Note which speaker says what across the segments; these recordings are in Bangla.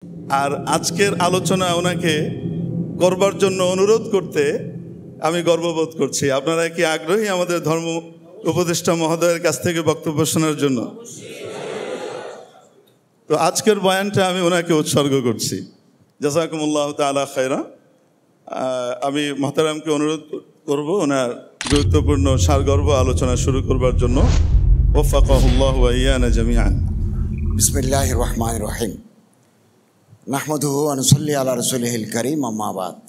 Speaker 1: আর আজকের আলোচনা ওনাকে করবার জন্য অনুরোধ করতে আমি গর্ববোধ করছি। আপনারা কি আগ্রহী আমাদের ধর্ম উপদেষ্টা মহোদয়ের কাছ থেকে বক্তব্য শোনার জন্য? তো আজকের বয়ানটা আমি ওনাকে উৎসর্গ করছি। জাযাকুমুল্লাহ তাআলা খায়রা। আমি মুহতারামকে অনুরোধ করব ওনার গুরুত্বপূর্ণ সারগর্ভ আলোচনা শুরু করবার জন্য। ওয়াফাকাহুল্লাহু ওয়া ইয়ানা জামিআন।
Speaker 2: বিসমিল্লাহির রহমানির রহিম। নাহমাদুহু ওয়া নুসাল্লি আলা রাসূলিহিল কারীম, আম্মা বাদ।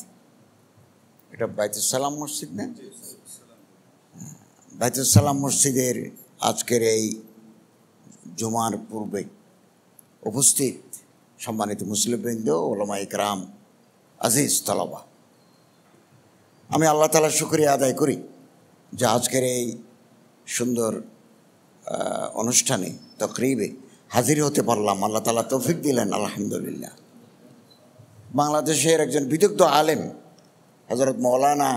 Speaker 2: এটা বাইতুস সালাম মসজিদ না? বাইতুস সালাম মসজিদের আজকের এই জুমার পূর্বে উপস্থিত সম্মানিত মুসলিমবৃন্দ, ওলামা ইকরাম, আজিজ তলবা, আমি আল্লাহ তাআলার শুকরিয়া আদায় করি যে আজকের এই সুন্দর অনুষ্ঠানে তাকরিবে হাজির হতে পারলাম। আল্লাহ তাআলা তৌফিক দিলেন, আলহামদুলিল্লাহ। বাংলাদেশের একজন বিদগ্ধ আলেম হযরত মাওলানা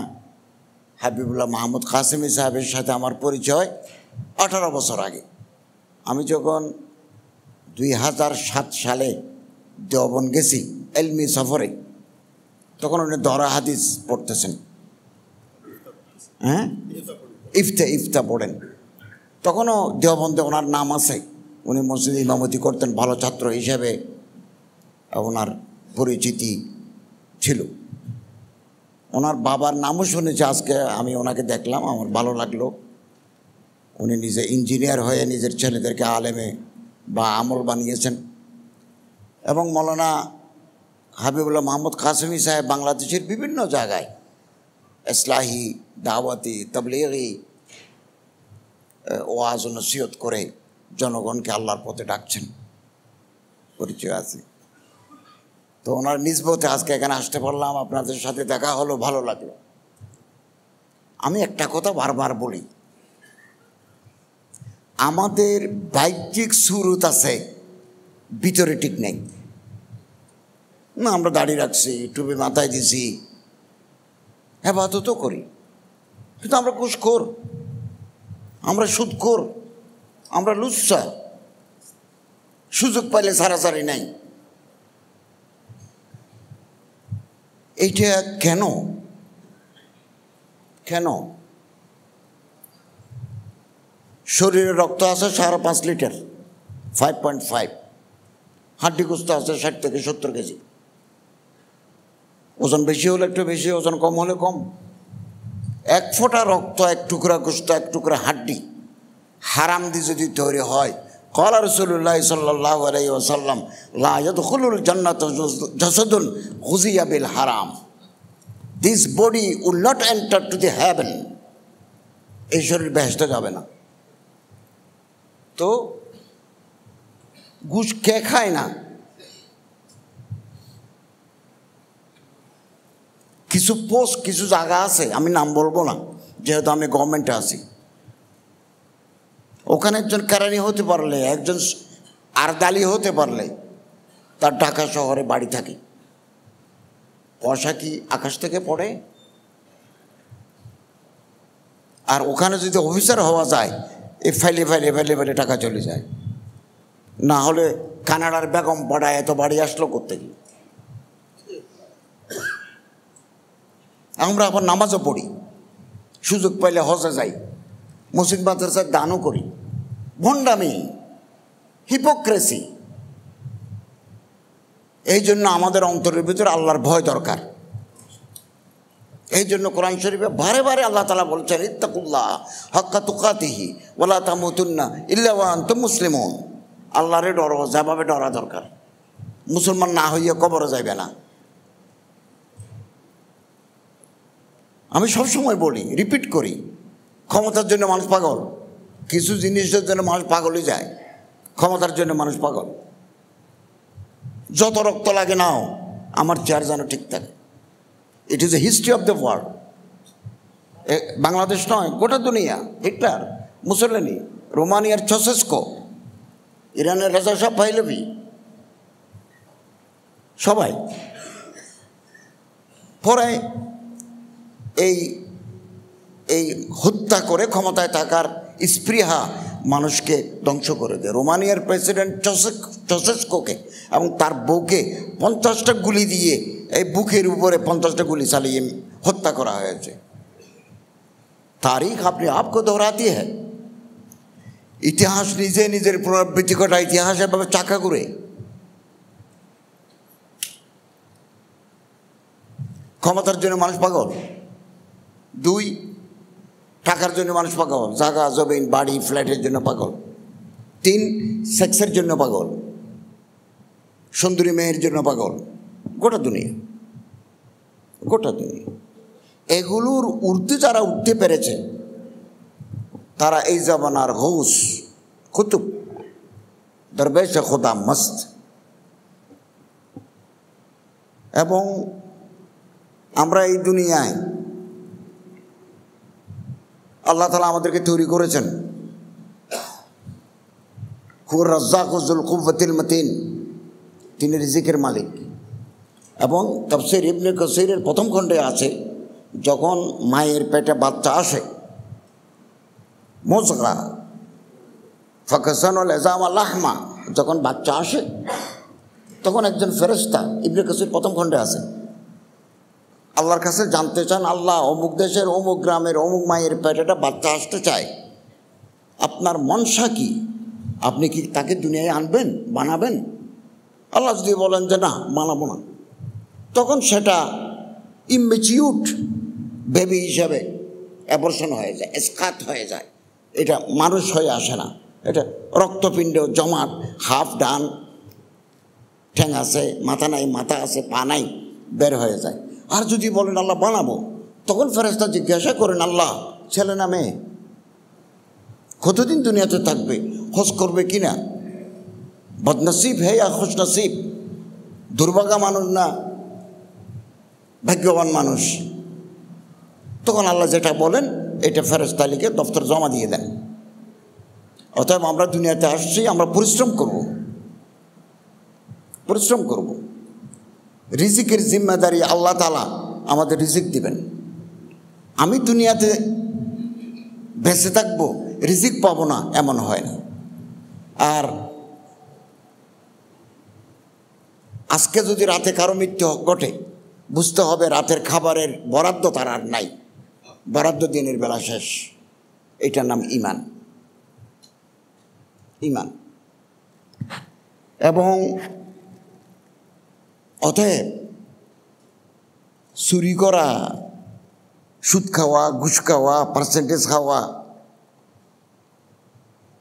Speaker 2: হাবিবুল্লাহ মাহমুদ কাসেমি সাহেবের সাথে আমার পরিচয় 18 বছর আগে। আমি যখন 2007 সালে দেওবন্দ গেছি এলমি সফরে, তখন উনি দরা হাদিস পড়তেছেন, ইফতা পড়েন। তখনও দেওবন্দে ওনার নাম আছে, উনি মসজিদে ইমামতি করতেন, ভালো ছাত্র হিসেবে ওনার পরিচিতি ছিল। ওনার বাবার নামও শুনেছি, আজকে আমি ওনাকে দেখলাম, আমার ভালো লাগলো। উনি নিজে ইঞ্জিনিয়ার হয়ে নিজের ছেলেদেরকে আলেমে বা আমল বানিয়েছেন। এবং মৌলানা হাবিবুল্লাহ মাহমুদ কাসেমি সাহেব বাংলাদেশের বিভিন্ন জায়গায় ইসলাহি, দাওয়াতি, তাবলীগি ওয়াজ ও নসিহত করে জনগণকে আল্লাহর পথে ডাকছেন, পরিচয় আছে। তো ওনার নিসবতে আজকে এখানে আসতে পারলাম, আপনাদের সাথে দেখা হলো, ভালো লাগলো। আমি একটা কথা বারবার বলি, আমাদের বাহ্যিক সুরত আছে, ভিতরে ঠিক নেই। না, আমরা দাড়ি রাখছি, টুপি মাথায় দিছি, ইবাদতও করি, কিন্তু আমরা ঘুষখোর, আমরা সুদখোর, আমরা লুচ্চা, সুযোগ পাইলে সারাসারি নাই। এইটা কেন? শরীরে রক্ত আছে 5.5 লিটার, 5.5। হাড্ডি গোস্ত আছে 60 থেকে 70 কেজি। ওজন বেশি হলে একটু বেশি, ওজন কম হলে কম। 1 ফোঁটা রক্ত, 1 টুকরা গোস্ত, 1 টুকরা হাড্ডি হারাম দিয়ে যদি তৈরি হয়, ক্বালা রাসূলুল্লাহ সাল্লাল্লাহু আলাইহি ওয়াসাল্লাম, লা ইয়াদখুলুল জান্নাতা জাসাদুন গুযিয়া বিল হারাম। This body will not enter to the heaven. এই শরীর বেহেশতে যাবে না। তো ঘুষ কে খায় না? কিছু পোস্ট, কিছু জায়গা আছে, আমি নাম বলবো না যেহেতু আমি গভর্নমেন্টে আছি। ওখানে একজন কেরানি হতে পারলে, একজন আরদালি হতে পারলে, তার ঢাকা শহরে বাড়ি থাকে। পয়সা কি আকাশ থেকে পড়ে? আর ওখানে যদি অফিসার হওয়া যায়, এই ফাইলে টাকা চলে যায়। না হলে কানাডার বেগম পাড়ায় এত বাড়ি আসলো কোত্থেকে? আমরা আবার নামাজও পড়ি, সুযোগ পাইলে হজে যাই, মসজিদ মাদ্রাসায় দানও করি। ভণ্ডামি, হিপোক্রেসি। এই জন্য আমাদের অন্তরের ভিতরে আল্লাহর ভয় দরকার। এই জন্য কোরআন শরীফে বারে বারে আল্লাহ তাআলা বলছেন, ইত্তাকুল্লাহ হাক্কা তুকাতিহি ওয়ালা তামুতুন্না ইল্লা ওয়া আনতুম মুসলিমুন। আল্লাহরে ডরো, যেভাবে ডরা দরকার। মুসলমান না হইয়া কবরে যাইবে না। আমি সবসময় বলি, রিপিট করি, ক্ষমতার জন্য মানুষ পাগল। কিছু জিনিসের জন্য মানুষ পাগলই যায়, ক্ষমতার জন্য মানুষ পাগল। যত রক্ত লাগে নাও, আমার চেয়ার যেন ঠিক থাকে। It is a history of the world. Bangladesh নয়, গোটা দুনিয়া। হিটলার, মুসোলিনি, রোমানিয়ার চসেস্কো, ইরানের রাজা শাহ পাহলভি, সবাই পরে এই হত্যা করে ক্ষমতায় থাকার স্পৃহা মানুষকে ধ্বংস করে দেয়। রোমানিয়ার প্রেসিডেন্ট চসেস্কোকে এবং তার বউকে 50টা গুলি দিয়ে এই বুকের উপরে 50টা গুলি চালিয়ে হত্যা করা হয়েছে। তারিখ আপনি আপকে দোহরাতি হ্যাঁ। ইতিহাস নিজে নিজের পুনরাবৃত্তি ঘটা, ইতিহাস এভাবে চাকা করে। ক্ষমতার জন্য মানুষ পাগল। 2, টাকার জন্য মানুষ পাগল, জায়গা জমিন বাড়ি ফ্ল্যাটের জন্য পাগল। 3, সেক্সের জন্য পাগল, সুন্দরী মেয়ের জন্য পাগল। গোটা দুনিয়া, গোটা দুনিয়া। এগুলোর ঊর্ধ্বে যারা উঠতে পেরেছে তারা এই জামানার গৌস, কুতুব, দরবেশ খোদা মস্ত। এবং আমরা এই দুনিয়ায় আল্লাহ তাআলা আমাদেরকে তৈরি করেছেন। হুয়া রাজ্জাকু যুল কুওয়াতিল মাতিন, তিনি রিজিকের মালিক। এবং তাফসীর ইবনে কাসীরের প্রথম খণ্ডে আছে, যখন মায়ের পেটে বাচ্চা আসে, মুজগা ফাকাসানুল ইজামা লাহমা, যখন বাচ্চা আসে তখন একজন ফেরেশতা, ইবনে কাসীর প্রথম খণ্ডে আছে, আল্লাহর কাছে জানতে চান, আল্লাহ অমুক দেশের অমুক গ্রামের অমুক মায়ের পেটেটা বাচ্চা আসতে চায়, আপনার মনসা কি? আপনি কি তাকে দুনিয়ায় আনবেন, বানাবেন? আল্লাহ যদি বলেন যে না, বানাবো না, তখন সেটা ইমেচিউর বেবি হিসাবে অ্যাবর্শন হয়ে যায়, এসকাত হয়ে যায়। এটা মানুষ হয়ে আসে না, এটা রক্তপিণ্ড জমাট, হাফ ডান, ঠ্যাং আছে, মাথা নাই, মাথা আছে, পা নাই, বের হয়ে যায়। আর যদি বলেন আল্লাহ বানাবো, তখন ফেরেশতা জিজ্ঞাসা করেন, আল্লাহ ছেলে না মেয়ে, কতদিন দুনিয়াতে থাকবে, খোঁজ করবে কিনা, বদনসিব হে या খুশ নসিব, দুর্ভাগা মানুষ না ভাগ্যবান মানুষ। তখন আল্লাহ যেটা বলেন এটা ফেরেশতা লিখে দফতর জমা দিয়ে দেন। অতএব আমরা দুনিয়াতে আসছি, আমরা পরিশ্রম করব, পরিশ্রম করব। রিজিকের জিম্মেদারি আল্লাহ তাআলা আমাদের রিজিক দিবেন। আমি দুনিয়াতে বেঁচে থাকবো, রিজিক পাবো না, এমন হয় না। আর আজকে যদি রাতে কারো মৃত্যু ঘটে, বুঝতে হবে রাতের খাবারের বরাদ্দ তার আর নাই, বরাদ্দ দিনের বেলা শেষ। এটার নাম ঈমান। ঈমান। এবং অতএব চুরি করা, সুদ খাওয়া, ঘুষ খাওয়া, পার্সেন্টেজ খাওয়া,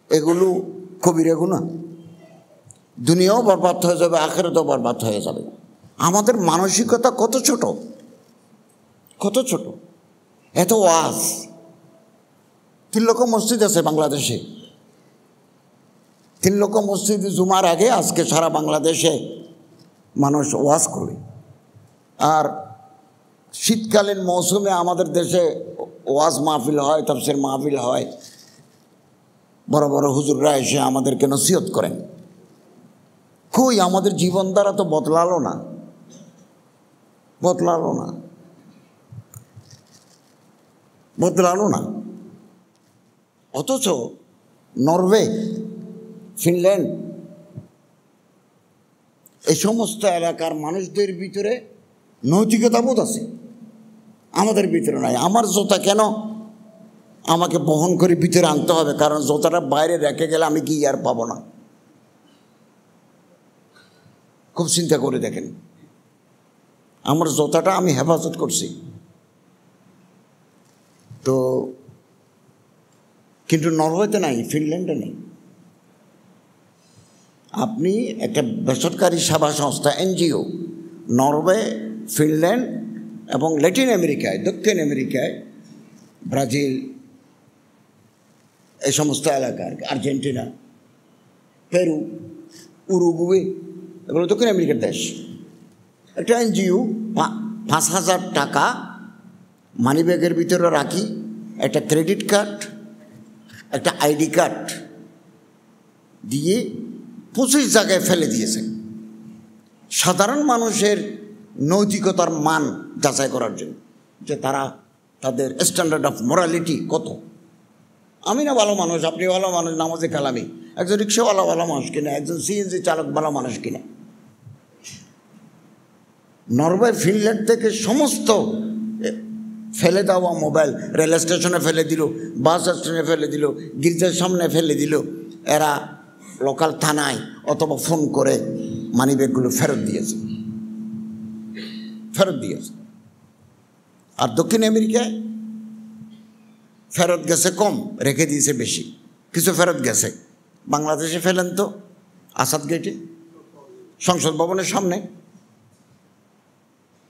Speaker 2: এগুলো কবিরা গুনাহ। দুনিয়াও বরবাদ হয়ে যাবে, আখিরাতেও বরবাদ হয়ে যাবে। আমাদের মানসিকতা কত ছোট, কত ছোট। এত ওয়াজ, 3 লক্ষ মসজিদ আছে বাংলাদেশে। 3 লক্ষ মসজিদ জুমার আগে আজকে সারা বাংলাদেশে মানুষ ওয়াজ করে। আর শীতকালীন মৌসুমে আমাদের দেশে ওয়াজ মাহফিল হয়, তাফসীর মাহফিল হয়, বড় বড় হুজুররা এসে আমাদেরকে নসিহত করেন। কই আমাদের জীবন দ্বারা তো বদলালো না, বদলালো না, বদলালো না। অথচ নরওয়ে, ফিনল্যান্ড, এই সমস্ত এলাকার মানুষদের ভিতরে নৈতিকতা বোধ আছে, আমাদের ভিতরে নাই। আমার জোতা কেন আমাকে বহন করে ভিতরে আনতে হবে? কারণ জোতাটা বাইরে রেখে গেলে আমি কি আর পাবো না। খুব চিন্তা করে দেখেন, আমার জোতাটা আমি হেফাজত করছি তো, কিন্তু নরওয়েতে নাই, ফিনল্যান্ডে নেই। আপনি একটা বেসরকারি সেবা সংস্থা, এনজিও, নরওয়ে, ফিনল্যান্ড এবং ল্যাটিন আমেরিকায়, দক্ষিণ আমেরিকায়, ব্রাজিল, এই সমস্ত এলাকার, আর্জেন্টিনা, পেরু, উরুগুয়ে, এগুলো দক্ষিণ আমেরিকার দেশ। একটা এনজিও 5,000 টাকা মানিব্যাগের ভিতরে রাখি, একটা ক্রেডিট কার্ড, একটা আইডি কার্ড দিয়ে 25 জায়গায় ফেলে দিয়েছে সাধারণ মানুষের নৈতিকতার মান যাচাই করার জন্য, যে তারা তাদের স্ট্যান্ডার্ড অফ মোরালিটি কত। আমি না ভালো মানুষ, আপনি ভালো মানুষ, নামাজে কালামি। একজন রিক্সাওয়ালা ভালো মানুষ কিনা, একজন সিএনজি চালক ভালো মানুষ কিনা। নরওয়ে, ফিনল্যান্ড থেকে সমস্ত ফেলে দেওয়া মোবাইল রেল স্টেশনে ফেলে দিল, বাস স্টেশনে ফেলে দিল, গির্জার সামনে ফেলে দিল। এরা লোকাল থানায় অথবা ফোন করে মানিব্যাগগুলো ফেরত দিয়েছে। আর দক্ষিণ আমেরিকায় ফেরত গেছে কম, রেখে দিয়েছে বেশি। কিছু ফেরত গেছে। বাংলাদেশে ফেলেন তো আসাদ গেটে, সংসদ ভবনের সামনে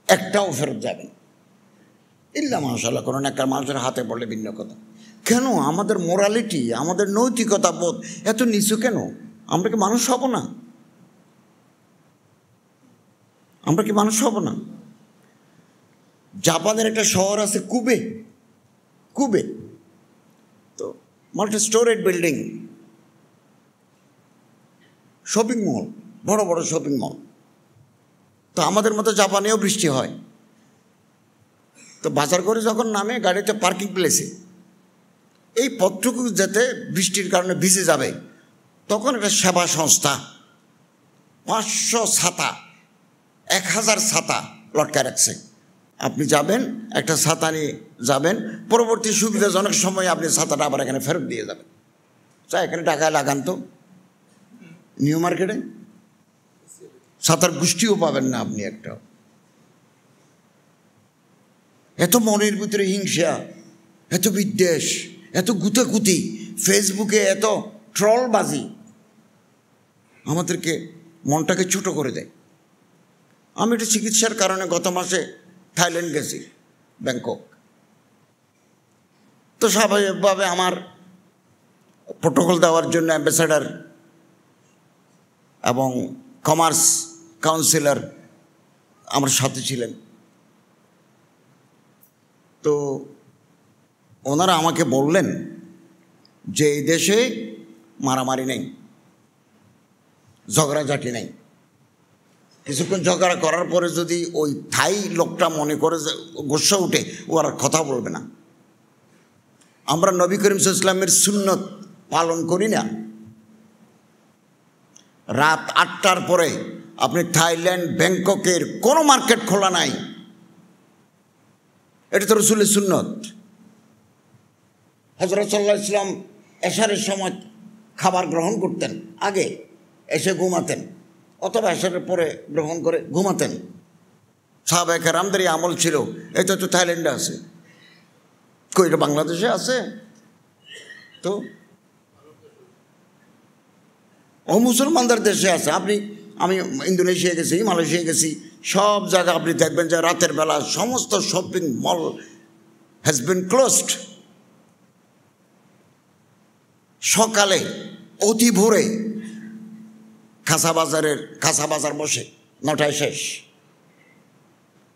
Speaker 2: একটাও ফেরত যাবে না। ইল্লা মাশাআল্লাহ, কোনো একটা মানুষের হাতে পড়লে ভিন্ন কথা। কেন আমাদের মোরালিটি, আমাদের নৈতিকতা বোধ এত নিচু কেন? আমরা কি মানুষ হব না? আমরা কি মানুষ হব না? জাপানের একটা শহর আছে কুবে, তো multi storeyed building, shopping mall, বড় বড় শপিং মল। তো আমাদের মতো জাপানেও বৃষ্টি হয়। তো বাজার করে যখন নামে গাড়িতে পার্কিং প্লেসে, এই পথটুকু যেতে বৃষ্টির কারণে ভিজে যাবে, তখন একটা সেবা সংস্থা 500 ছাতা, 1000 ছাতা লটকায় রাখছে। আপনি যাবেন, একটা ছাতা নিয়ে যাবেন, পরবর্তী সুবিধাজনক সময়ে আপনি ছাতাটা আবার এখানে ফেরত দিয়ে যাবেন। এখানে টাকায় লাগান তো, নিউ মার্কেটে ছাতার গোষ্ঠীও পাবেন না আপনি একটাও। এত মনের ভিতরে হিংসা, এত বিদ্বেষ, এত গুতাগুতি, ফেসবুকে এত ট্রলবাজি আমাদেরকে মনটাকে ছোটো করে দেয়। আমি একটু চিকিৎসার কারণে গত মাসে থাইল্যান্ড গেছি, ব্যাংকক। তো স্বাভাবিকভাবে আমার প্রোটোকল দেওয়ার জন্য অ্যাম্বাসেডার এবং কমার্স কাউন্সিলর আমার সাথে ছিলেন। তো ওনারা আমাকে বললেন যে এই দেশে মারামারি নেই, ঝগড়াঝাটি নেই। কিছুক্ষণ ঝগড়া করার পরে যদি ওই থাই লোকটা মনে করে যে গোসা উঠে, ও আর কথা বলবে না। আমরা নবী করিম সাল্লাল্লাহু আলাইহি ওয়াসাল্লামের সুন্নত পালন করি না। রাত 8টার পরে আপনি থাইল্যান্ড, ব্যাংককের কোনো মার্কেট খোলা নাই। এটা তো রাসূলের সুন্নত। হযরত সাল্লাল্লাহু আলাইহি ওয়াসাল্লাম এশারের সময় খাবার গ্রহণ করতেন, আগে এসে ঘুমাতেন, অথবা এশারের পরে গ্রহণ করে ঘুমাতেন। সাহাবায়ে কেরামদের এই আমল ছিল। এটা তো থাইল্যান্ডে আছে, কই এটা বাংলাদেশে আছে? তো ও মুসলমানদের দেশে আছে। আমি ইন্দোনেশিয়া গেছি, মালয়েশিয়া গেছি, সব জায়গা আপনি দেখবেন যে রাতের বেলা সমস্ত shopping mall has been closed. সকালে অতি ভোরে কাঁচা বাজার বসে, 9টায় শেষ।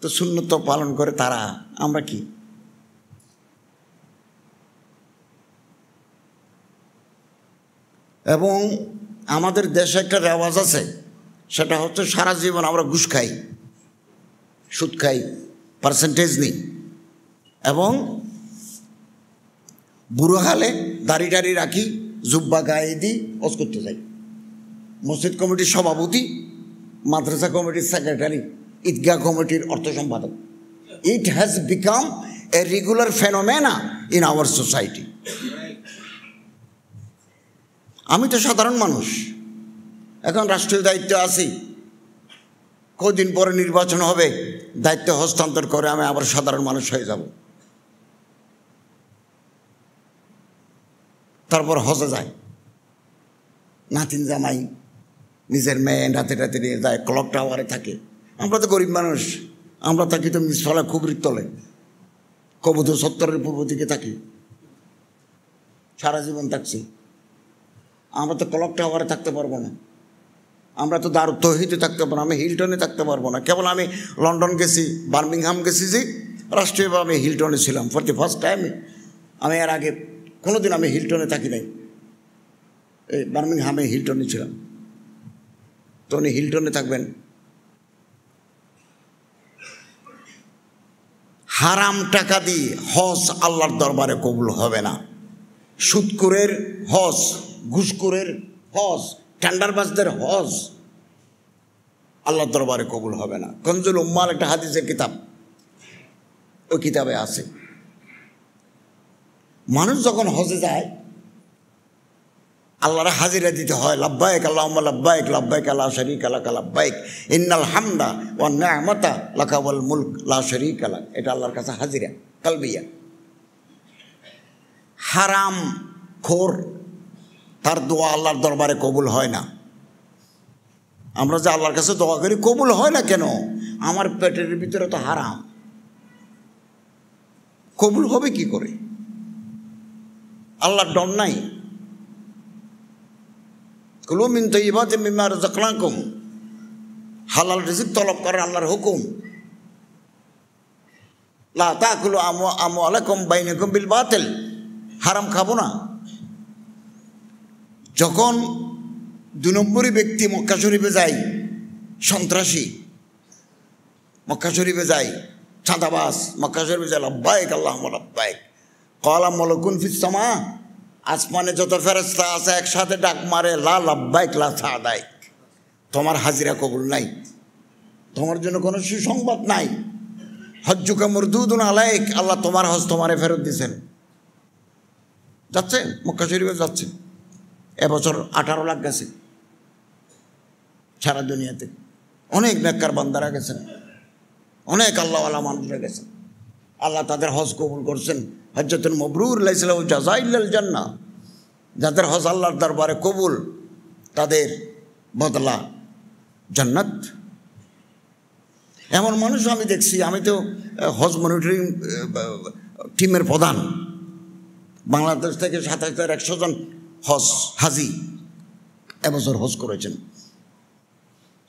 Speaker 2: তো সুন্নত পালন করে তারা, আমরা কি? এবং আমাদের দেশে একটা রেওয়াজ আছে, সেটা হচ্ছে সারা জীবন আমরা ঘুষ খাই, সুদ খাই, পার্সেন্টেজ নিই, এবং বুড়ো হালে দাড়ি রাখি, জুব্বা গায়ে দিই, ওয়াজ করতে যাই। মসজিদ কমিটির সভাপতি, মাদ্রাসা কমিটির সেক্রেটারি, ঈদগাহ কমিটির অর্থ সম্পাদক। It has become a regular phenomena in our society. আমি তো সাধারণ মানুষ, এখন রাষ্ট্রীয় দায়িত্ব আছি, কদিন পরে নির্বাচন হবে, দায়িত্ব হস্তান্তর করে আমি আবার সাধারণ মানুষ হয়ে যাব। তারপর হজে যায়, নাতিন জামাই নিজের মেয়ে রাতে নিয়ে যায়, ক্লক টাওয়ারে থাকে। আমরা তো গরিব মানুষ, আমরা থাকি তো মিসফালা খুবরির তলে, কবুতর সত্তরের পূর্ব দিকে থাকি, সারা জীবন থাকছি। আমরা তো ক্লক টাওয়ারে থাকতে পারবো না, আমরা তো দারুত তৌহিদে থাকতে পারবো না, আমি হিলটনে থাকতে পারবো না। কেবল আমি লন্ডন গেছি, বার্মিংহাম গেছি, যে রাষ্ট্রীয়ভাবে আমি হিলটনে ছিলাম ফর দি ফার্স্ট টাইম। আমি এর আগে কোনোদিন আমি হিলটনে থাকি নাই, এই বার্মিংহামে হিলটনে ছিলাম। তো উনি হিলটনে থাকবেন। হারাম টাকা দিয়ে হজ আল্লাহর দরবারে কবুল হবে না। সুদখোরের হজ, ঘুষখোরের হজ, টেন্ডারবাজদের হজ আল্লাহর দরবারে কবুল হবে না। কনজুল উম্মাল একটা হাদিসের কিতাব, ওই কিতাবে আছে মানুষ যখন হজে যায় আল্লাহর হাজিরা দিতে হয়, লাব্বাইক আল্লাহুম্মা লাব্বাইক, লাব্বাইক লা শারীকা লাক লাব্বাইক, ইন্নাল হামদা ওয়ান নি'মাতা লাকা ওয়াল মুলক লা শারীকা লাক। এটা আল্লাহর কাছে হাজিরা কালবিয়া। হারাম খোর তার দোয়া আল্লাহর দরবারে কবুল হয় না। আমরা যে আল্লাহর কাছে দোয়া করি কবুল হয় না কেন? আমার পেটের ভিতরে তো হারাম, কবুল হবে কি করে? আল্লাহর ডর নাই। কুলু মিন তাইয়্যিবাতি মিম্মা রাযাকনাকুম, হালাল রিজিক তলব করেন আল্লাহর হুকুম। লা তাকুলু আমওয়ালাকুম বাইনাকুম বিল বাতিল, হারাম খাবো না। যখন 2 নম্বরই ব্যক্তি মক্কা শরীফে যায়, সন্ত্রাসী মক্কা শরীফে যায়, চাঁদাবাজ মক্কা শরীফে যায়, লাব্বাইক আল্লাহুম্মা লাব্বাইক, ক্বালা মালাকুন ফিস সামা, আসমানে যত ফেরেশতা আছে একসাথে ডাক মারে, লা লাব্বাইক লা সাদাইক, তোমার হাজিরা কবুল নাই, তোমার জন্য কোনো সুসংবাদ নাই। হজ্জুকা মরদুদুন আলাইক, আল্লাহ তোমার হজ তোমারে ফেরত দিয়েছেন। যাচ্ছে মক্কা শরীফে যাচ্ছে, এবছর 18 লাখ গেছে সারা দুনিয়াতে। অনেক নেককার বান্দারা গেছেন, অনেক আল্লাহওয়ালা মানুষরা গেছেন, আল্লাহ তাদের হজ কবুল করছেন। হজ্জাতুল মাবরুর লাইসা লাহু জাযাa'un ইল্লাল জান্নাহ, যাদের হজ আল্লাহর দরবারে কবুল তাদের বদলা জান্নাত। এমন মানুষ আমি দেখছি, আমি তো হজ মনিটরিং টিমের প্রধান। বাংলাদেশ থেকে 27,100 জন হাজি এবছর হজ করেছেন।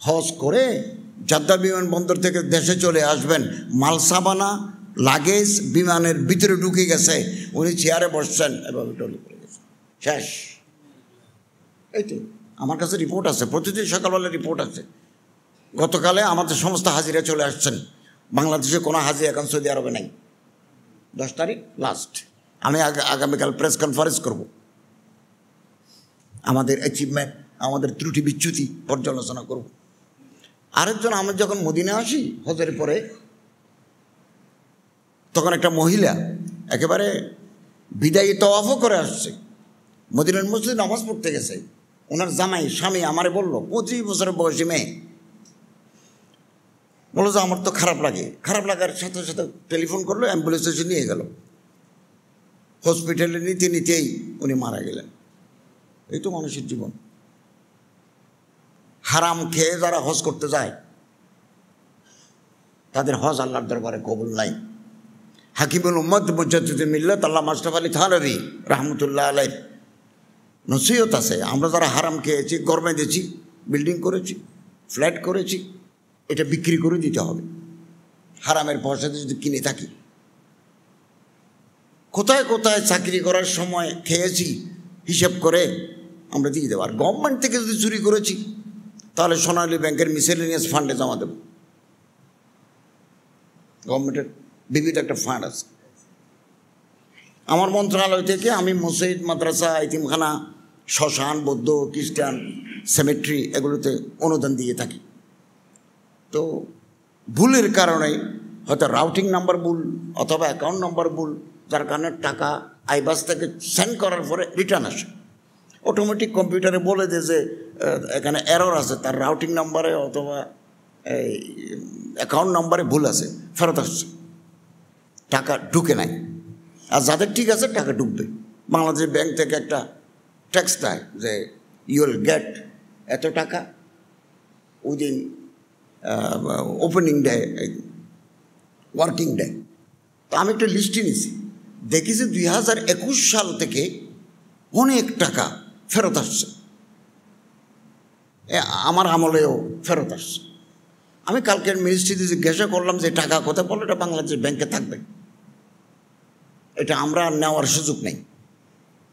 Speaker 2: হজ করে জাদ্দা বিমানবন্দর থেকে দেশে চলে আসবেন, মালসাবানা লাগেজ বিমানের ভিতরে ঢুকে গেছে, উনি চেয়ারে বসছেন, এভাবে টলি পড়ে গেছে, শেষ। এই তো আমার কাছে রিপোর্ট আছে, প্রতিদিন সকালবেলা রিপোর্ট আছে। গতকালে আমাদের সমস্ত হাজিরা চলে আসছেন। বাংলাদেশে কোনো হাজি এখন সৌদি আরবে নাই। 10 তারিখ লাস্ট। আমি আগামীকাল প্রেস কনফারেন্স করব, আমাদের অ্যাচিভমেন্ট, আমাদের ত্রুটি বিচ্যুতি পর্যালোচনা করব। আরেকজন, আমি যখন মদিনা আসি হজের পরে, তখন একটা মহিলা একেবারে বিদায়ী তওয়াফও করে আসছে, মদিনার মসজিদে নামাজ পড়তে গেছে। ওনার জামাই স্বামী আমারে বলল, 25 বছরের বয়সী মেয়ে, বললো যে আমার তো খারাপ লাগে। খারাপ লাগার সাথে সাথে টেলিফোন করলো, অ্যাম্বুলেন্স এসে নিয়ে গেল। হসপিটালে নিতে নিতেই উনি মারা গেলেন। এই তো মানুষের জীবন। হারাম খেয়ে যারা হজ করতে যায় তাদের হজ আল্লাহর দরবারে কবুল নাই। হাকিমুল উম্মত মুজাদ্দিদুল মিল্লাত আল্লামা আশরাফ আলী থানভী রাহমাতুল্লাহ আলাইহি নসিহত আছে, আমরা যারা হারাম খেয়েছি, ঘর বেঁধেছি, বিল্ডিং করেছি, ফ্ল্যাট করেছি, এটা বিক্রি করে দিতে হবে। হারামের পয়সাতে যদি কিনে থাকি, কোথায় কোথায় চাকরি করার সময় খেয়েছি হিসাব করে আমরা দিয়ে দেবো। আর গভর্নমেন্ট থেকে যদি চুরি করেছি তাহলে সোনালী ব্যাংকের মিসেলেনিয়াস ফান্ডে জমা দেব। গভর্নমেন্টের বিবিধ একটা ফান্ড আছে। আমার মন্ত্রণালয় থেকে আমি মসজিদ, মাদ্রাসা, এতিমখানা, শ্মশান, বৌদ্ধ, খ্রিস্টান, সেমেট্রি এগুলোতে অনুদান দিয়ে থাকি। তো ভুলের কারণে হয়তো রাউটিং নাম্বার ভুল অথবা অ্যাকাউন্ট নাম্বার ভুল, যার কারণে টাকা আইবাস থেকে সেন্ড করার পরে রিটার্ন আসে। অটোমেটিক কম্পিউটারে বলে দেয় যে এখানে এরর আছে, তার রাউটিং নাম্বারে অথবা এই অ্যাকাউন্ট নাম্বারে ভুল আছে, ফেরত আসছে, টাকা ঢুকে নাই। আর যাদের ঠিক আছে টাকা ঢুকবে। বাংলাদেশ ব্যাংক থেকে একটা ট্যাক্স দেয় যে ইউ উইল গেট এত টাকা within opening day, working day. তো আমি একটা লিস্টে নিয়েছি, দেখেছি 2021 সাল থেকে অনেক টাকা ফেরত আসছে, আমার আমলেও ফেরত আসছে। আমি কালকের মিনিস্ট্রিতে জিজ্ঞাসা করলাম যে টাকা কোথায়, বললো এটা বাংলাদেশ ব্যাংকে থাকবে, এটা আমরা নেওয়ার সুযোগ নেই,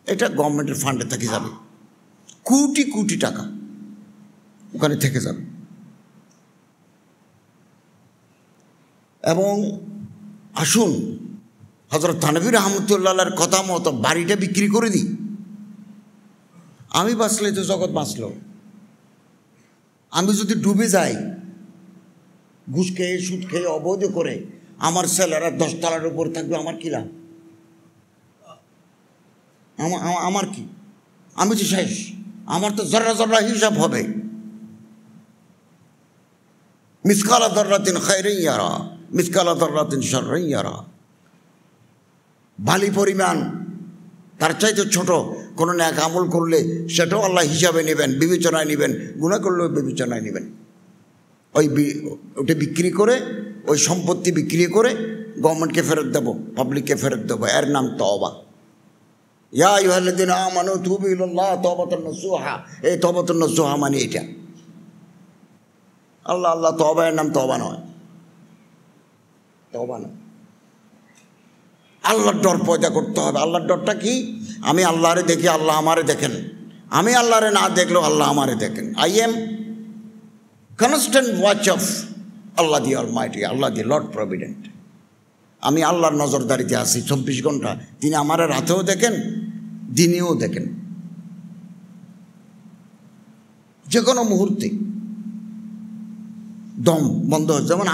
Speaker 2: এটা গভর্নমেন্টের ফান্ডে থেকে যাবে, কোটি কোটি টাকা ওখানে থেকে যাবে। এবং আসুন হযরত থানভী রহমতুল্লাহর কথা মতো বাড়িটা বিক্রি করে দিই, আমি বাঁচলে তো জগৎ বাঁচল। আমি যদি ডুবে যাই, ঘুষ খেয়ে সুদ খেয়ে অবৈধ করে, আমার ছেলেরা 10 তলার উপর থাকবে, আমার কি লাভ? আমার কি? আমি তো শেষ, আমার তো জর্রা জর্রা হিসাব হবে। মিসকালা দর্রাতিন খায়রিন ইয়ারা, মিসকালা দর্রাতিন শাররিন ইয়ারা। বালি পরিমাণ তার চাইতে ছোট কোনো নেক আমল করলে সেটাও আল্লাহ হিসাবে নেবেন, বিবেচনায় নেবেন, গুনাহ করলেও বিবেচনায় নেবেন। ওটা বিক্রি করে, ওই সম্পত্তি বিক্রি করে গভর্নমেন্টকে ফেরত দেবো, পাবলিককে ফেরত দেবো, এর নাম তওবা। ইয়া আইয়ুহাল্লাযীনা আমানু তুবু ইলাল্লাহ তাওবাতান নাসুহা। এই তাওবাতান নাসুহা মানে এটা। আল্লাহ আল্লাহ তওবা, এর নাম তওবা নয়, তওবা নয়। আল্লাহর ডর পয়দা করতে হবে। আল্লাহর ডরটা কি? আমি আল্লাহরে দেখি, আল্লাহ আমারে দেখেন। আমি আল্লাহরে না দেখলেও আল্লাহ আমারে দেখেন। I am constant watch of Allah the Almighty, Allah the Lord provident. আমি আল্লাহর নজরদারিতে আছি 24 ঘন্টা। তিনি আমার রাতেও দেখেন, দিনেও দেখেন, যে কোনো মুহূর্তে দম বন্ধ হচ্ছে। যেমন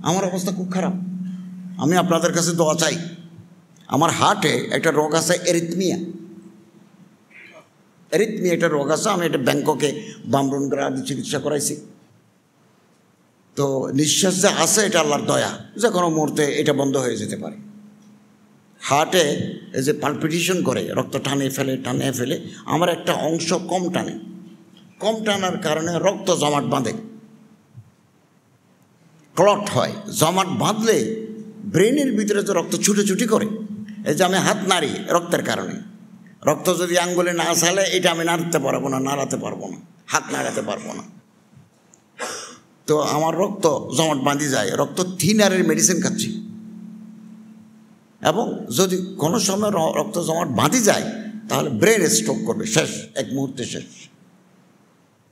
Speaker 2: আমার অবস্থা খুব খারাপ, আমি আপনাদের কাছে দোয়া চাই। আমার হার্টে একটা রোগ আছে, এরিথমিয়া একটা রোগ আছে। আমি এটা ব্যাংককে বামরুনগড়ে আদি চিকিৎসা করাইছি। তো নিঃশ্বাস যে আছে, এটা আল্লাহর দয়া, যে কোনো মুহূর্তে এটা বন্ধ হয়ে যেতে পারে। হার্টে এই যে পালপিটেশন করে, রক্ত টানে ফেলে, আমার একটা অংশ কম টানার কারণে রক্ত জমাট বাঁধে, ক্লট হয়। জমাট বাঁধলে ব্রেনের ভিতরে যে রক্ত ছুটোছুটি করে, এই যে আমি হাত নাড়ি রক্তের কারণে, রক্ত যদি আঙ্গুলে না চালে এটা আমি নাড়াতে পারবো না, হাত নাড়াতে পারবো না। তো আমার রক্ত জমাট বাঁধি যায়, রক্ত থিনারের মেডিসিন খাচ্ছি, এবং যদি কোনো সময় রক্ত জমাট বাঁধি যায় তাহলে ব্রেন স্ট্রোক করবে, শেষ, এক মুহূর্তে শেষ।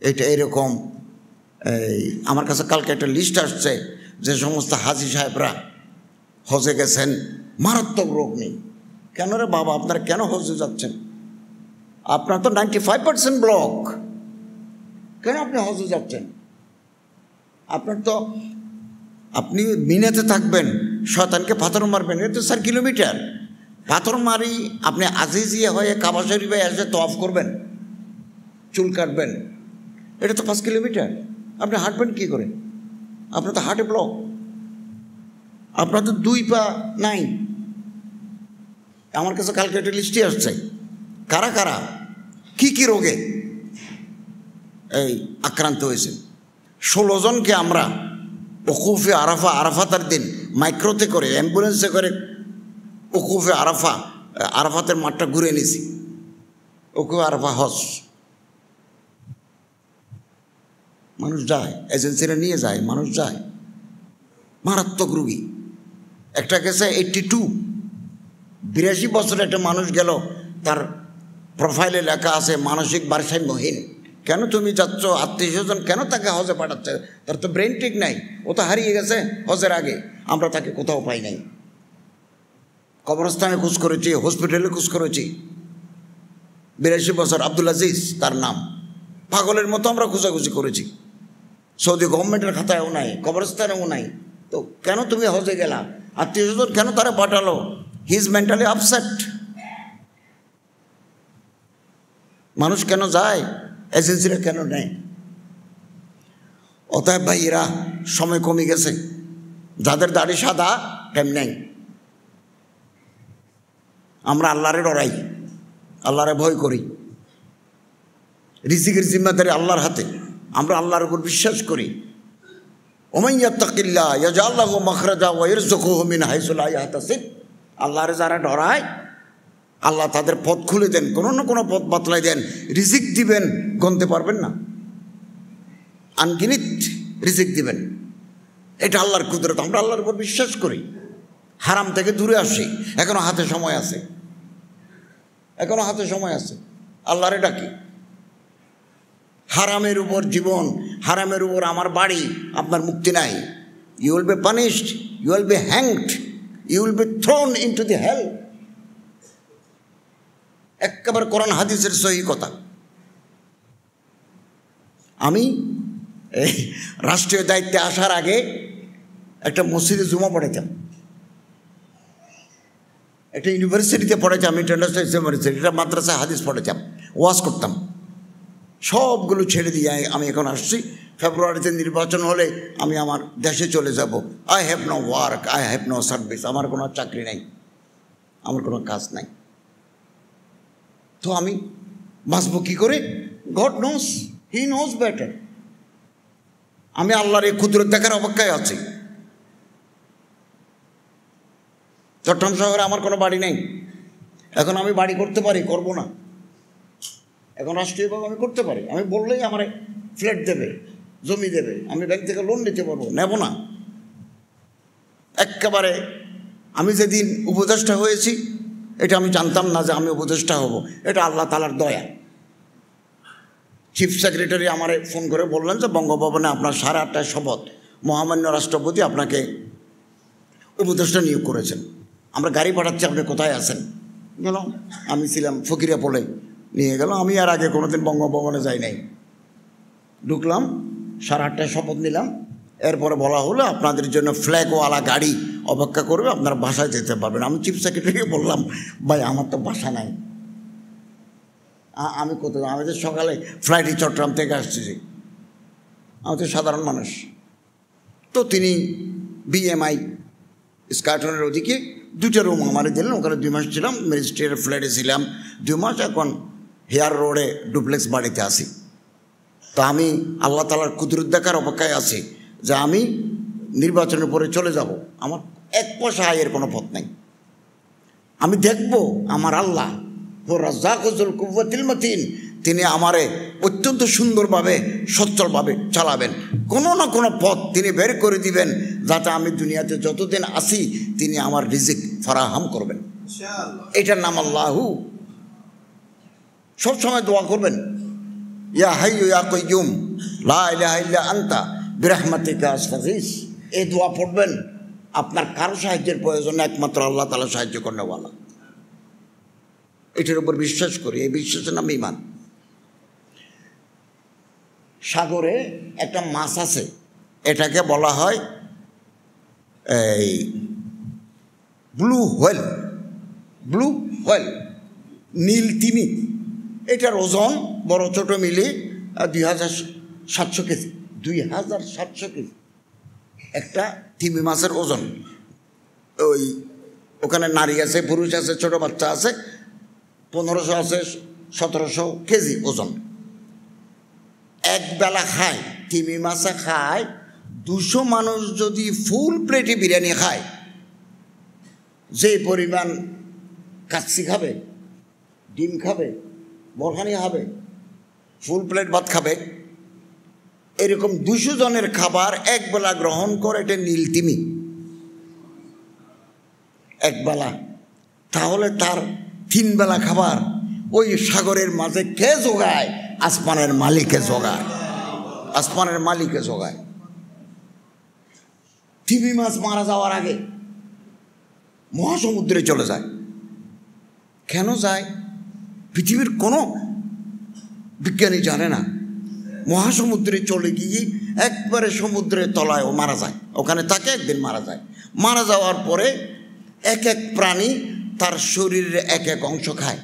Speaker 2: এটা এরকম। আমার কাছে কালকে একটা লিস্ট আসছে, যে সমস্ত হাজি সাহেবরা হজে গেছেন, মারাত্মক রোগ নেই। কেন রে বাবা, আপনারা কেন হজে যাচ্ছেন? আপনার তো 95% ব্লক, কেন আপনি হজে যাচ্ছেন? আপনি মিনাতে থাকবেন, শয়তানকে পাথর মারবেন, এটা তো 4 কিলোমিটার। পাথর মারি আপনি আজিজিয়া হয়ে কাবা শরীফে এসে তওয়াফ করবেন, চুল কাটবেন, এটা তো 5 কিলোমিটার। আপনি হাঁটবেন কি করে? আপনার তো হার্টে ব্লক, আপনার তো 2 পা নাই। আমার কাছে কালকে একটা লিস্টে আসছে, কারা কারা কি রোগে আক্রান্ত হয়েছে। 16 জনকে আমরা ওকুফে আরাফাতের দিন মাইক্রোতে করে, অ্যাম্বুলেন্সে করে ওকুফে আরাফাতের মাঠটা ঘুরে এনেছি। ওকুফে আরাফা হজ, মানুষ যায়, এজেন্সিরা নিয়ে যায়, মানুষ যায়। মারাত্মক রুগী একটা গেছে 82 বছরের একটা মানুষ গেল, তার প্রোফাইলে লেখা আছে মানসিক ভারসাম্যহীন। কেন তুমি যাচ্ছ? আত্মীয়স্বজন কেন তাকে হজে পাঠাচ্ছে? তার তো ব্রেন ঠিক নাই, ও তো হারিয়ে গেছে হজের আগে, আমরা তাকে কোথাও পাই নাই। কবরস্থানে খোঁজ করেছি, হসপিটালে খোঁজ করেছি। 82 বছর, আব্দুল আজিজ তার নাম। পাগলের মতো আমরা খোঁজাখুঁজি করেছি, সৌদি গভর্নমেন্টের খাতায়ও নাই, কবরস্থানেও নাই। তো কেন তুমি হজে গেলা? আত্মীয়স্বজন কেন তারা পাঠালো? He is mentally upset. মানুষ কেন যায়? এজেন্সিরা কেন নেয়? অতএব ভাই, এরা সময় কমে গেছে। যাদের দাড়ি সাদা টাইম নেই। আমরা আল্লাহরে ডরাই, আল্লাহরে ভয় করি। রিজিকের জিম্মাদারি আল্লাহর হাতে, আমরা আল্লাহর উপর বিশ্বাস করি। ওমান ইয়াত্তাকিল্লাহ ইয়াজআল লাহু মাখরাজা ওয়া ইয়ারযুকুহু মিন হাইসু লা ইয়াহতাসিব। আল্লাহরে যারা ডরায়, আল্লাহ তাদের পথ খুলে দেন, কোনো না কোনো পথ বাতলাই দেন, রিজিক দিবেন, গণতে পারবেন না, আনগিনিত রিজিক দিবেন। এটা আল্লাহর কুদরত। আমরা আল্লাহর উপর বিশ্বাস করি, হারাম থেকে দূরে আসি। এখনো হাতে সময় আছে, আল্লাহরে ডাকি। হারামের উপর জীবন, হারামের উপর আমার বাড়ি, আপনার মুক্তি নাই। You will be punished, you will be hanged, you will be thrown into the hell. একেবারে কোরআন হাদিসের সহি কথা। আমি এই রাষ্ট্রীয় দায়িত্বে আসার আগে একটা মসজিদে জুমা পড়াইতাম, একটা ইউনিভার্সিটিতে পড়াইতাম, ইন্টারন্যাশনাল ইউনিভার্সিটি, এটা মাদ্রাসায় হাদিস পড়াইতাম, ওয়াজ করতাম। সবগুলো ছেড়ে দিয়ে আমি এখন আসছি। ফেব্রুয়ারিতে নির্বাচন হলে আমি আমার দেশে চলে যাব। I have no work, I have no service, আমার কোনো চাকরি নাই, আমার কোনো কাজ নাই। তো আমি বাঁচব কী করে? God knows, he knows better. আমি আল্লাহর এই কুদরত দেখার অপেক্ষায় আছি। চট্টগ্রাম শহরে আমার কোনো বাড়ি নেই। এখন আমি বাড়ি করতে পারি, করব না। এখন রাষ্ট্রীয়ভাবে আমি করতে পারি, আমি বললেই আমার ফ্ল্যাট দেবে, জমি দেবে, আমি ব্যাংক থেকে লোন নিতে পারবো, নেব না। একেবারে আমি যেদিন উপদেষ্টা হয়েছি, এটা আমি জানতাম না যে আমি উপদেষ্টা হব, এটা আল্লাহ তাআলার দয়া। চিফ সেক্রেটারি আমারে ফোন করে বললেন যে বঙ্গভবনে আপনার 8:30টায় শপথ, মহামান্য রাষ্ট্রপতি আপনাকে উপদেষ্টা নিয়োগ করেছেন, আমরা গাড়ি পাঠাচ্ছি, আপনি কোথায় আছেন? গেলাম, আমি ছিলাম ফকিরাপোলে, নিয়ে গেল। আমি আর আগে কোনোদিন বঙ্গভবনে যাই নাই। ঢুকলাম, 8:30টায় শপথ নিলাম। এরপরে বলা হলো আপনাদের জন্য ফ্ল্যাগওয়ালা গাড়ি অপেক্ষা করবে, আপনারা বাসায় যেতে পারবেন। আমি চিফ সেক্রেটারিকে বললাম, ভাই আমার তো বাসা নাই, আমি কোথাও, আমি তো সকালে ফ্লাইটে চট্টগ্রাম থেকে আসতেছি, আমি তো সাধারণ মানুষ। তো তিনি বিএমআই স্কার্টনের ওদিকে 2টা রুম আমারে দিলেন, ওখানে 2 মাস ছিলাম। ম্যাজিস্ট্রেটের ফ্ল্যাটে ছিলাম 2 মাস, এখন হেয়ার রোডে ডুপ্লেক্স বাড়িতে আসি। তো আমি আল্লাহ তাআলার কুদরত দেখার অপেক্ষায় আছি যে আমি নির্বাচনের পরে চলে যাব, আমার 1 পয়সা আয়ের কোনো পথ নাই। আমি দেখব আমার আল্লাহ রাজ্জাকুল কুওয়াতিল মাতিন, তিনি আমারে অত্যন্ত সুন্দরভাবে সচ্ছলভাবে চালাবেন। কোনো না কোনো পথ তিনি বের করে দিবেন, যাতে আমি দুনিয়াতে যতদিন আসি তিনি আমার রিজিক ফরাহাম করবেন। এটার নাম আল্লাহু। সবসময় দোয়া করবেন, ইয়া হাইয়ু ইয়া কাইয়ুম লা ইলাহা ইল্লা আনতা বিরহমাতিকা আস্তাগীস। এই দোয়া পড়বেন, আপনার কারো সাহায্যের প্রয়োজন নেই, একমাত্র আল্লাহ তাআলা সাহায্য করেনওয়ালা। এটার উপর বিশ্বাস করি, এই বিশ্বাসের নাম ঈমান। সাগরে একটা মাছ আছে, এটাকে বলা হয় এই ব্লু হোয়েল, ব্লু হোয়েল, নীল তিমি। এটার ওজন বড় ছোটো মিলে 2700 কেজি, 2700 কেজি একটা তিমি মাছের ওজন। ওই ওখানে নারী আছে, পুরুষ আছে, ছোটো বাচ্চা আছে, 1500 আছে, 1700 কেজি ওজন। একবেলা খায়, তিমি মাছে খায় 200 মানুষ যদি ফুল প্লেটে বিরিয়ানি খায়, যে পরিমাণ কাচ্চি খাবে, ডিম খাবে, বরখানি খাবে, ফুল প্লেট ভাত খাবে, এরকম 200 জনের খাবার একবেলা গ্রহণ করে, এটা নীল তিমি একবেলা। তাহলে তার 3 বেলা খাবার ওই সাগরের মাঝে কে জোগায়? আসমানের মালিকে জোগায়, আসমানের মালিকে জোগায়। তিমি মাছ মারা যাওয়ার আগে মহাসমুদ্রে চলে যায়। কেন যায় পৃথিবীর কোনো বিজ্ঞানী জানে না। মহাসমুদ্রে চলে গিয়ে একবারে সমুদ্রের তলায় ও মারা যায়, ওখানে তাকে একদিন মারা যায়। মারা যাওয়ার পরে এক এক প্রাণী তার শরীরের এক এক অংশ খায়।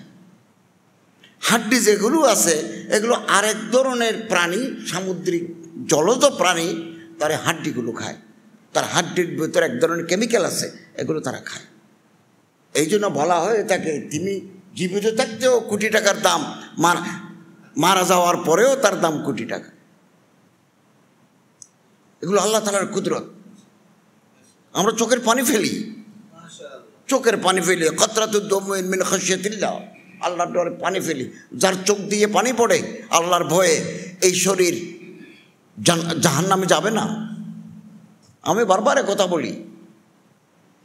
Speaker 2: হাড্ডি যেগুলো আছে এগুলো আরেক ধরনের প্রাণী, সামুদ্রিক জলজ প্রাণী, তার হাড্ডিগুলো খায়। তার হাড্ডির ভিতরে এক ধরনের কেমিক্যাল আছে, এগুলো তারা খায়। এই জন্য বলা হয় তাকে তিনি জীবিত থাকতেও কোটি টাকার দাম, মারা যাওয়ার পরেও তার দাম কোটি টাকা। এগুলো আল্লাহ তাআলার কুদরত। আমরা চোখের পানি ফেলি, চোখের পানি ফেলি, কাতরাতুদ দামিন মিন খাশিয়াতিল্লাহ, আল্লাহর ডরে পানি ফেলি। যার চোখ দিয়ে পানি পড়ে আল্লাহর ভয়ে, এই শরীর জাহান্নামে যাবে না। আমি বারবার কথা বলি,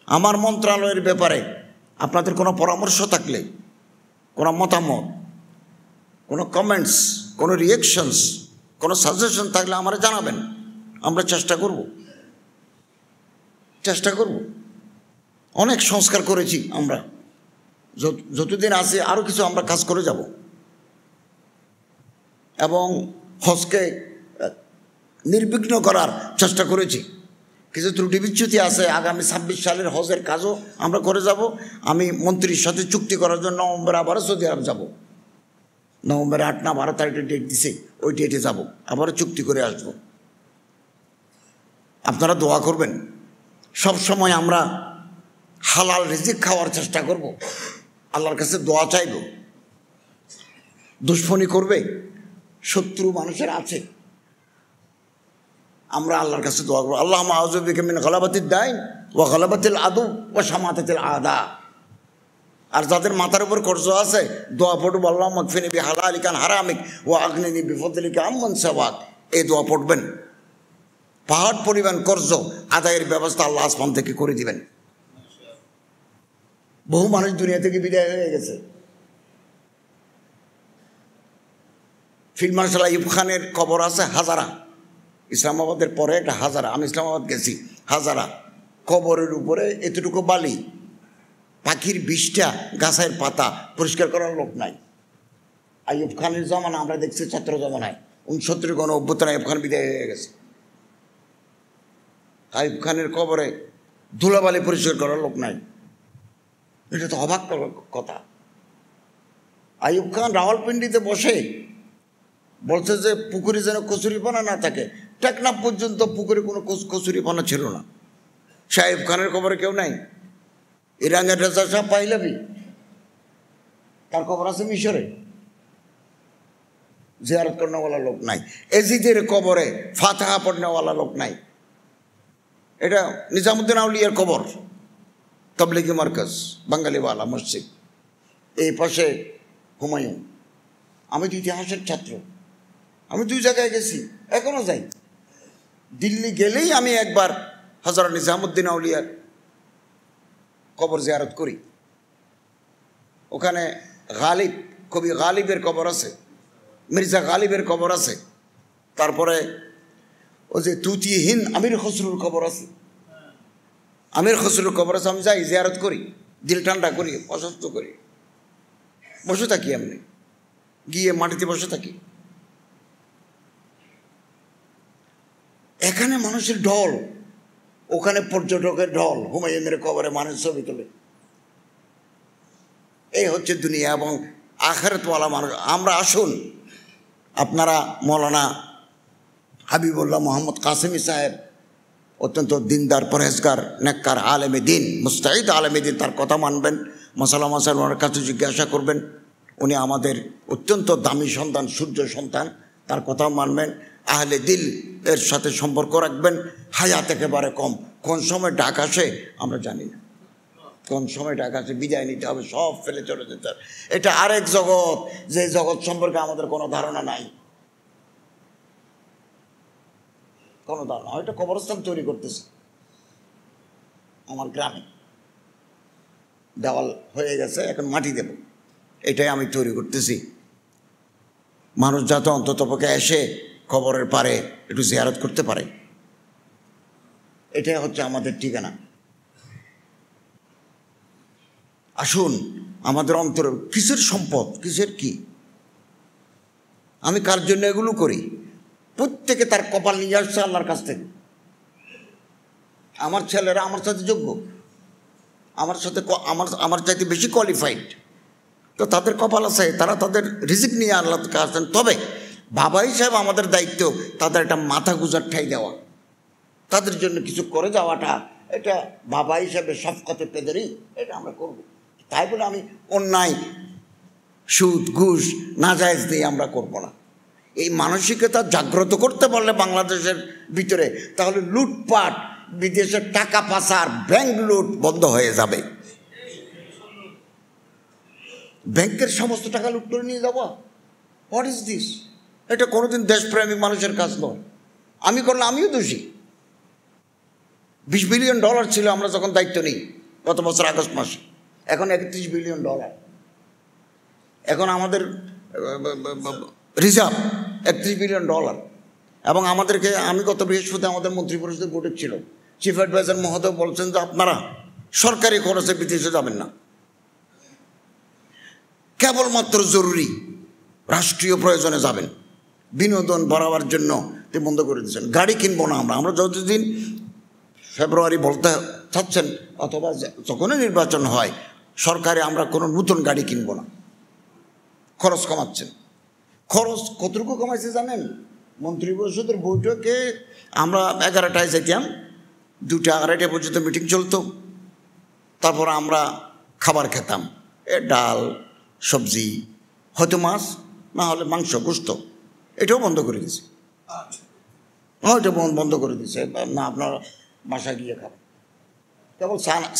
Speaker 2: আমার মন্ত্রণালয়ের ব্যাপারে আপনাদের কোনো পরামর্শ থাকলে, কোনো মতামত, কোনো কমেন্টস, কোনো রিয়াকশনস, কোনো সাজেশন থাকলে আমরা জানাবেন, আমরা চেষ্টা করব। অনেক সংস্কার করেছি আমরা, যতদিন আছে আরও কিছু আমরা কাজ করে যাব। এবং হজকে নির্বিঘ্ন করার চেষ্টা করেছি। কিছু ত্রুটি বিচ্যুতি আছে, আগামী 26 সালের হজের কাজও আমরা করে যাব। আমি মন্ত্রীর সাথে চুক্তি করার জন্য নভেম্বরে আবারও সৌদি আরব যাব। নভেম্বরের 8 না 12 তারিখে ডেট দিছে, ওই ডেটে যাব, আবারও চুক্তি করে আসব। আপনারা দোয়া করবেন। সব সময় আমরা হালাল রিজিক খাওয়ার চেষ্টা করব, আল্লাহর কাছে দোয়া চাইব। দুশ্মনী করবে, শত্রু মানুষের আছে, আমরা আল্লাহর কাছে দোয়া করবো, আল্লাহ আউযু বিকা মিন গালাবাতিদ দাইন ওয়া গালাবাতিল আদু ওয়া শামাতাতিল আদা। আর যাদের মাথার উপর কর্জ আছে, দোয়া পড়ব, আল্লাহুম্মা মাগফিনি বিহালালিকা আন হারামিক ওয়া আগনিনি বিফদলিকা আম্মান সাওয়াক। এই দোয়া পড়বেন। পাহাড় পরিমাণ কর্জ আদায়ের ব্যবস্থা আল্লাহ আসমান থেকে করে দিবেন। বহু মানুষ দুনিয়া থেকে বিদায় হয়ে গেছে। ফিল্ড মার্শাল আইয়ুব খানের কবর আছে হাজারা, ইসলামাবাদের পরে একটা হাজারা। আমি ইসলামাবাদ গেছি। হাজারা কবরের উপরে এতটুকু বালি, পাখির বিষটা, গাছের পাতা, পরিষ্কার করার লোক নাই। আইয়ুব খানের জমানা আমরা দেখছি, ছাত্র জমানায় 69 গণ অভ্যুত্থান, আইয়ুব খান বিদায় হয়ে গেছে। আইয়ুব খানের কবরে ধুলাবালি পরিষ্কার করার লোক নাই। এটা তো অবাক করার কথা। আইয়ুব খান রাওয়ালপিন্ডিতে বসে বলছে যে পুকুরে যেন কচুরিপানা না থাকে। টেকনাফ পর্যন্ত পুকুরে কোনো কচুরিপানা ছিল না। সাহেব খানের কবরে কেউ নাই। ইরানের রেজা শাহ পাইলাবি, তার কবর আছে মিশরে, জিয়ারত করনেওয়ালা লোক নাই। এজিদের কবরে ফাতিহা পড়নেওয়ালা লোক নাই। এটা নিজামুদ্দিন আউলিয়ার কবর, তাবলিগি মার্কাজ, বাঙালিওয়ালা মসজিদ। এই পাশে হুমায়ুন। আমি তো ইতিহাসের ছাত্র, আমি 2 জায়গায় গেছি, এখনও যাই। দিল্লি গেলেই আমি একবার হযরত নিজামুদ্দিন আউলিয়ার কবর জিয়ারত করি। ওখানে গালিব, কবি গালিবের কবর আছে, মির্জা গালিবের কবর আছে। তারপরে ওই যে তুতিহীন আমির খসরুর কবর আছে, আমির খসরুর কবর আছে। আমি যাই, জিয়ারত করি, দিল ঠান্ডা করি, প্রশস্ত করি, বসে থাকি। এমনি গিয়ে মাটিতে বসে থাকি। এখানে মানুষের ঢল, ওখানে পর্যটকের ঢল। হুমায়ুনের কবরে মানুষ ছবি তোলে। এই হচ্ছে দুনিয়া এবং আখিরাতওয়ালা মানুষ। আমরা আসুন, আপনারা মৌলানা হাবিবুল্লাহ মোহাম্মদ কাসেমি সাহেব অত্যন্ত দিনদার, পরহেজগার, নেককার, আলেমে দিন, মুস্তাহিদ আলেমে দিন, তার কথা মানবেন। মশালা মশাল ওনার কাছে জিজ্ঞাসা করবেন। উনি আমাদের অত্যন্ত দামি সন্তান, সূর্য সন্তান, তার কথা মানবেন। আহলে দিল এর সাথে সম্পর্ক রাখবেন। হায়াত একেবারে কম, কোন সময় ডাক আসে আমরা জানি না, কোন সময় ডাক আসে, বিদায় নিতে হবে, সব ফেলে চলে যেতে হবে। এটা আরেক জগৎ, যে জগৎ সম্পর্কে আমাদের কোনো ধারণা নাই, কোনো ধারণা। হয়তো কবরস্থান তৈরি করতেছে আমার গ্রামে, দেওয়াল হয়ে গেছে, এখন মাটি দেব, এটাই আমি তৈরি করতেছি। মানুষ যাতে অন্ততপক্ষে এসে কবরের পারে একটু জিয়ারত করতে পারে, এটাই হচ্ছে আমাদের ঠিকানা। আসুন, আমাদের অন্তর কিসের সম্পদ, কিসের কি, আমি কার জন্য এগুলো করি? প্রত্যেকে তার কপাল নিয়ে আসছে আল্লাহর কাছ থেকে। আমার ছেলেরা আমার সাথে যোগ্য, আমার সাথে আমার চাইতে বেশি কোয়ালিফাইড, তো তাদের কপাল আছে, তারা তাদের রিজিক নিয়ে আল্লাহর কাছে আসেন। তবে বাবা হিসাবে আমাদের দায়িত্ব তাদের একটা মাথা গুজার ঠাই দেওয়া, তাদের জন্য কিছু করে যাওয়াটা, এটা বাবা হিসাবে শফকতে পেদেরই এটা আমরা করব। তাই বলে আমি অন্যায়, সুদ, ঘুষ, নাজায়েজ দিয়ে আমরা করব না। এই মানসিকতা জাগ্রত করতে পারলে বাংলাদেশের ভিতরে, তাহলে লুটপাট, বিদেশের টাকা পাচার, ব্যাংক লুট বন্ধ হয়ে যাবে। ব্যাংকের সমস্ত টাকা লুট করে নিয়ে যাবো, হোয়াট ইজ দিস? এটা কোনোদিন দেশপ্রেমিক মানুষের কাজ নয়। আমি করলে আমিও দোষী। $20 বিলিয়ন ছিল আমরা যখন দায়িত্ব নিই গত বছর আগস্ট মাসে, এখন $31 বিলিয়ন। এখন আমাদের রিজার্ভ $31 বিলিয়ন। এবং আমাদেরকে, আমি গত বৃহস্পতি আমাদের মন্ত্রী পরিষদের বৈঠক ছিল, চিফ অ্যাডভাইজার মহোদয় বলছেন যে আপনারা সরকারি খরচে বিদেশে যাবেন না, কেবলমাত্র জরুরি রাষ্ট্রীয় প্রয়োজনে যাবেন, বিনোদন বাড়াবার জন্য বন্ধ করে দিচ্ছেন। গাড়ি কিনবো না আমরা যতদিন ফেব্রুয়ারি বলতে চাচ্ছেন, অথবা যখনই নির্বাচন হয় সরকারে আমরা কোনো নতুন গাড়ি কিনবো না। খরচ কমাচ্ছেন। খরচ কতটুকু কমাইছে জানেন? মন্ত্রী পরিষদের বৈঠকে আমরা 11টায় যেতাম, 2টা 2:30 পর্যন্ত মিটিং চলতো। তারপর আমরা খাবার খেতাম, ডাল, সবজি, হয়তো মাছ, না হলে মাংস, গোস্ত। এটাও বন্ধ করে দিয়েছে। এটা বন্ধ করে দিয়েছে, না আপনারা বাসায় গিয়ে খাবেন, কেবল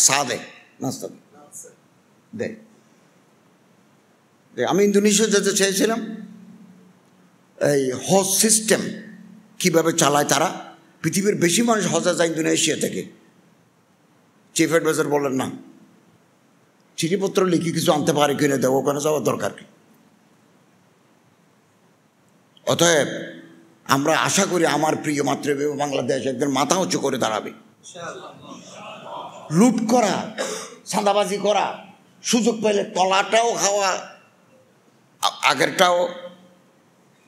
Speaker 2: চা দেয়, নাস্তা দেয়। আমি ইন্দোনেশিয়া যেতে চেয়েছিলাম, এই হজ সিস্টেম কীভাবে চালায় তারা। পৃথিবীর বেশি মানুষ হজে যায় ইন্দোনেশিয়া থেকে। চিফ অ্যাডভাইজার বলেন না, চিঠিপত্র লিখে কিছু আনতে পারে কিনে দেবো, ওখানে যাওয়ার দরকার কি। অতএব আমরা আশা করি আমার প্রিয় মাতৃভূমি বাংলাদেশ একদিন মাথা উঁচু করে দাঁড়াবে। লুট করা, চাঁদাবাজি করা, সুযোগ পেলে তলাটাও খাওয়া, আগেরটাও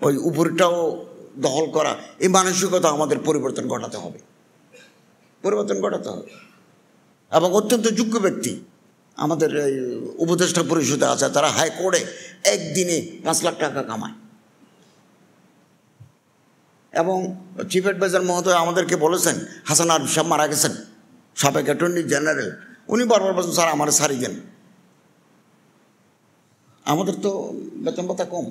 Speaker 2: ওই উপরটাও দখল করা, এই মানসিকতা আমাদের পরিবর্তন ঘটাতে হবে। এবং অত্যন্ত যোগ্য ব্যক্তি আমাদের এই উপদেষ্টা পরিষদে আছে, তারা হাইকোর্টে একদিনে 5 লাখ টাকা কামায়। এবং চিফ অ্যাডভাইজার মহোদয় আমাদেরকে বলেছেন, হাসান আরিফ সাহেব মারা গেছেন, সাবেক অ্যাটর্নি জেনারেল, উনি বারবার বলছেন স্যার আমার সারি দেন। আমাদের তো বেতন ভাতা কম,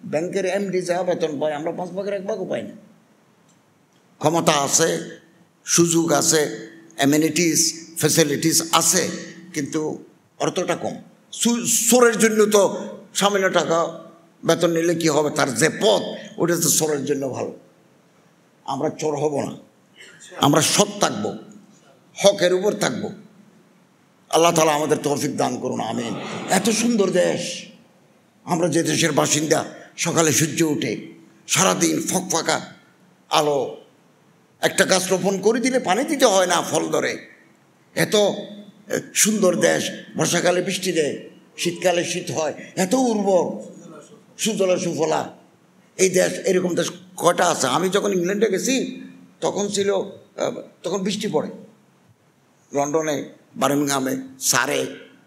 Speaker 2: ব্যাংকের এমডি যা বেতন পায় আমরা 5 ভাগের 1 ভাগও পাই না। ক্ষমতা আছে, সুযোগ আছে, অ্যামেনিটিস ফ্যাসিলিটিস আছে, কিন্তু অর্থটা কম। চোরের জন্য তো সামান্য টাকা বেতন নিলে কি হবে, তার যে পথ ওটা তো চোরের জন্য ভালো। আমরা চোর হব না, আমরা সৎ থাকবো, হকের উপর থাকবো। আল্লাহ তাআলা আমাদের তৌফিক দান করুন, আমিন। এত সুন্দর দেশ, আমরা যে দেশের বাসিন্দা, সকালে সূর্য উঠে সারাদিন ফকফকা আলো, একটা গাছ রোপণ করে দিলে পানি দিতে হয় না, ফল ধরে। এত সুন্দর দেশ, বর্ষাকালে বৃষ্টি দেয়, শীতকালে শীত হয়, এত উর্বর, সুজলা সুফলা এই দেশ। এরকম দেশ কয়টা আছে? আমি যখন ইংল্যান্ডে গেছি তখন বৃষ্টি পড়ে। লন্ডনে, বার্মিংহামে, সারে,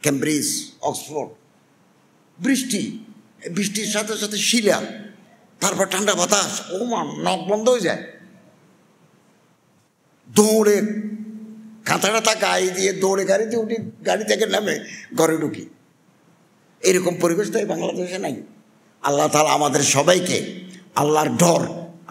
Speaker 2: ক্যামব্রিজ, অক্সফোর্ড, বৃষ্টির সাথে সাথে শিলা, তারপর ঠান্ডা বাতাস, ও মা, নখ বন্ধ হয়ে যায়। দৌড়ে কাঁথা গায়ে দিয়ে দৌড়ে গাড়িতে উঠি, গাড়ি থেকে নামে ঘরে ঢুকি। এরকম পরিবেশ তাই বাংলাদেশে নাই। আল্লাহ তাআলা আমাদের সবাইকে আল্লাহর ডর,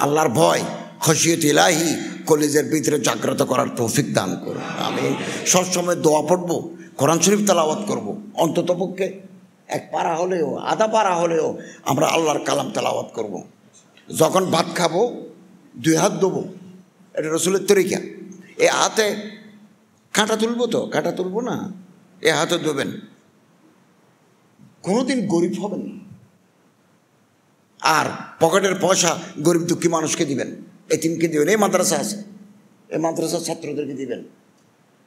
Speaker 2: আল্লাহর ভয়, খশিয়ত ইলাহি কলিজের ভিতরে জাগ্রত করার তৌফিক দান করুন, আমি সবসময় দোয়া পড়বো, কোরআন শরীফ তেলাওয়াত করবো, অন্ততপক্ষে 1 পারা হলেও, আধা পারা হলেও আমরা আল্লাহর কালাম তেলাওয়াত করব। যখন ভাত খাবো 2 হাত দেবো, এটা রসুলের তরিকা। এ হাতে কাঁটা তুলবো তো, কাঁটা তুলবো না, এ হাতে দেবেন। কোনোদিন গরিব হবেন না। আর পকেটের পয়সা গরিব দুঃখী মানুষকে দিবেন, এতিমকে দিবেন। এই মাদ্রাসা আছে, এই মাদ্রাসার ছাত্রদেরকে দিবেন।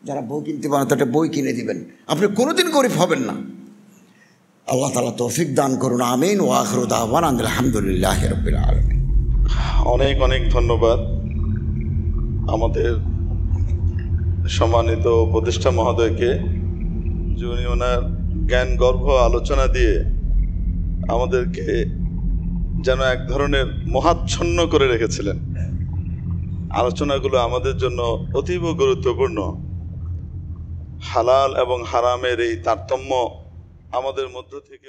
Speaker 2: যারা বই কিনতে পারেন তাদের বই কিনে দিবেন। আপনি কোনোদিন গরিব হবেন না। আল্লাহ তাআলা তৌফিক দান করুন, আমিন। ওয়া আখিরু দাওয়ানা আলহামদুলিল্লাহি রাব্বিল আলামিন।
Speaker 1: অনেক অনেক ধন্যবাদ আমাদের সম্মানিত উপদেষ্টা মহোদয়কে, যে উনি ওনার জ্ঞান গর্ভ আলোচনা দিয়ে আমাদেরকে যেন এক ধরনের মহাচ্ছন্ন করে রেখেছিলেন। আলোচনাগুলো আমাদের জন্য অতীব গুরুত্বপূর্ণ। হালাল এবং হারামের এই তারতম্য আমাদের মধ্য থেকে